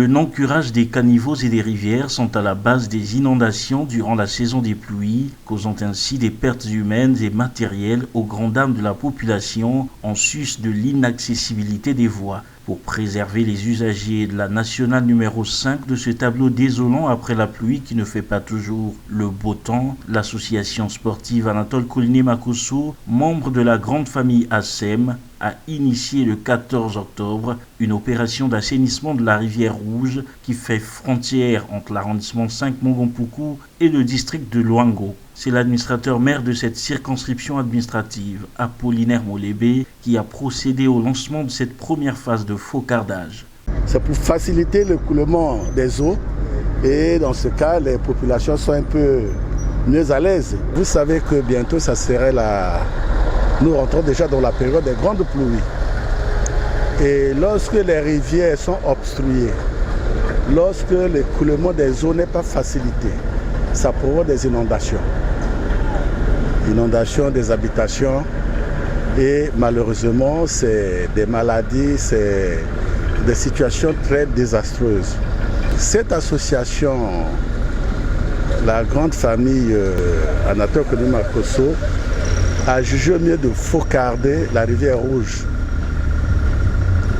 Le non-curage des caniveaux et des rivières sont à la base des inondations durant la saison des pluies, causant ainsi des pertes humaines et matérielles aux grandes dames de la population en sus de l'inaccessibilité des voies. Pour préserver les usagers de la nationale numéro 5 de ce tableau désolant après la pluie qui ne fait pas toujours le beau temps, l'association sportive Anatole Koliné Makosso, membre de la grande famille ASEM, a initié le 14 octobre une opération d'assainissement de la rivière Rouge qui fait frontière entre l'arrondissement 5 Mongompoukou et le district de Luango. C'est l'administrateur maire de cette circonscription administrative, Apollinaire Molébé, qui a procédé au lancement de cette première phase de faucardage. C'est pour faciliter le coulement des eaux et dans ce cas, les populations sont un peu mieux à l'aise. Vous savez que bientôt, ça serait Nous rentrons déjà dans la période des grandes pluies. Et lorsque les rivières sont obstruées, lorsque l'écoulement des eaux n'est pas facilité, ça provoque des inondations. Inondations des habitations et malheureusement, c'est des maladies, c'est des situations très désastreuses. Cette association, la grande famille Anatole Koliné Makosso, a jugé mieux de faucarder la rivière Rouge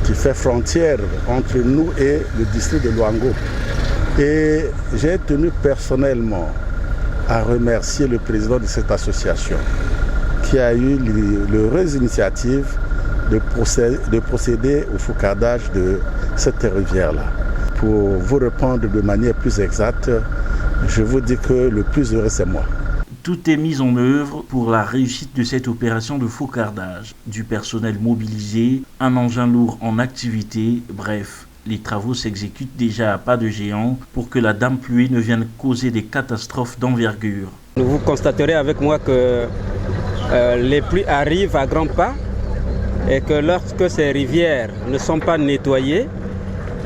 qui fait frontière entre nous et le district de Luango. Et j'ai tenu personnellement à remercier le président de cette association qui a eu l'heureuse initiative de procéder au faucardage de cette rivière-là. Pour vous répondre de manière plus exacte, je vous dis que le plus heureux, c'est moi. Tout est mis en œuvre pour la réussite de cette opération de faucardage. Du personnel mobilisé, un engin lourd en activité, bref, les travaux s'exécutent déjà à pas de géant pour que la dame pluie ne vienne causer des catastrophes d'envergure. Vous constaterez avec moi que les pluies arrivent à grands pas et que lorsque ces rivières ne sont pas nettoyées,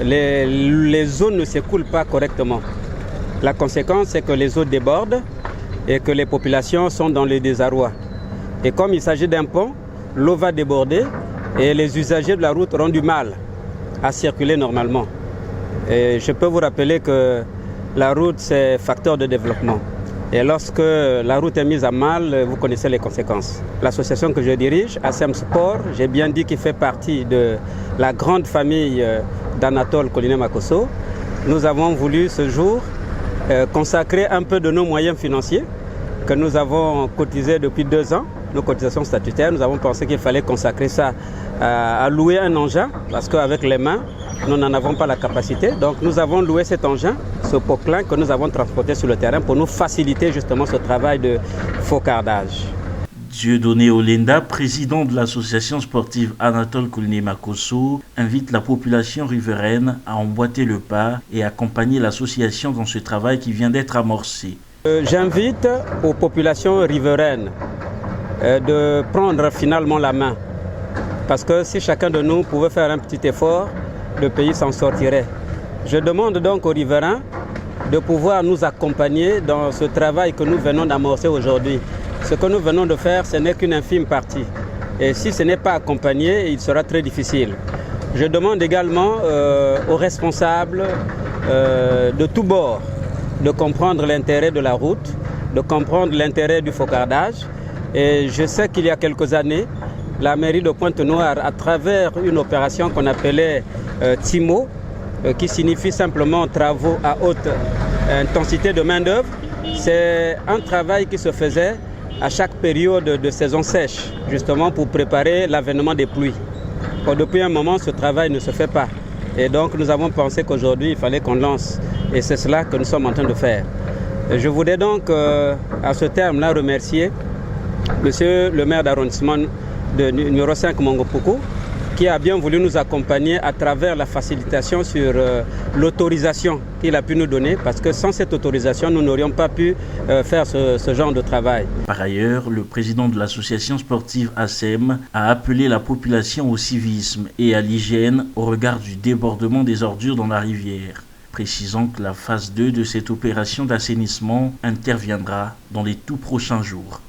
les eaux ne s'écoulent pas correctement. La conséquence, c'est que les eaux débordent et que les populations sont dans le désarroi. Et comme il s'agit d'un pont, l'eau va déborder et les usagers de la route auront du mal à circuler normalement. Et je peux vous rappeler que la route, c'est facteur de développement. Et lorsque la route est mise à mal, vous connaissez les conséquences. L'association que je dirige, ASEM Sport, j'ai bien dit qu'il fait partie de la grande famille d'Anatole Koliné Makosso. Nous avons voulu ce jour consacrer un peu de nos moyens financiers que nous avons cotisés depuis 2 ans, nos cotisations statutaires. Nous avons pensé qu'il fallait consacrer ça à louer un engin parce qu'avec les mains, nous n'en avons pas la capacité. Donc nous avons loué cet engin, ce poclin que nous avons transporté sur le terrain pour nous faciliter justement ce travail de faucardage. Dieudonné Olenda, président de l'association sportive Anatole Koliné Makosso, invite la population riveraine à emboîter le pas et accompagner l'association dans ce travail qui vient d'être amorcé. J'invite aux populations riveraines de prendre finalement la main. Parce que si chacun de nous pouvait faire un petit effort, le pays s'en sortirait. Je demande donc aux riverains de pouvoir nous accompagner dans ce travail que nous venons d'amorcer aujourd'hui. Ce que nous venons de faire, ce n'est qu'une infime partie. Et si ce n'est pas accompagné, il sera très difficile. Je demande également aux responsables de tous bords de comprendre l'intérêt de la route, de comprendre l'intérêt du faucardage. Et je sais qu'il y a quelques années, la mairie de Pointe-Noire, à travers une opération qu'on appelait TIMO, qui signifie simplement travaux à haute intensité de main-d'œuvre, c'est un travail qui se faisait à chaque période de saison sèche, justement pour préparer l'avènement des pluies. Or, depuis un moment, ce travail ne se fait pas. Et donc, nous avons pensé qu'aujourd'hui, il fallait qu'on lance. Et c'est cela que nous sommes en train de faire. Je voudrais donc, à ce terme-là, remercier Monsieur le maire d'arrondissement de numéro 5 Mongompoukou, qui a bien voulu nous accompagner à travers la facilitation sur l'autorisation qu'il a pu nous donner, parce que sans cette autorisation, nous n'aurions pas pu faire ce genre de travail. Par ailleurs, le président de l'association sportive ASEM a appelé la population au civisme et à l'hygiène au regard du débordement des ordures dans la rivière, précisant que la phase 2 de cette opération d'assainissement interviendra dans les tout prochains jours.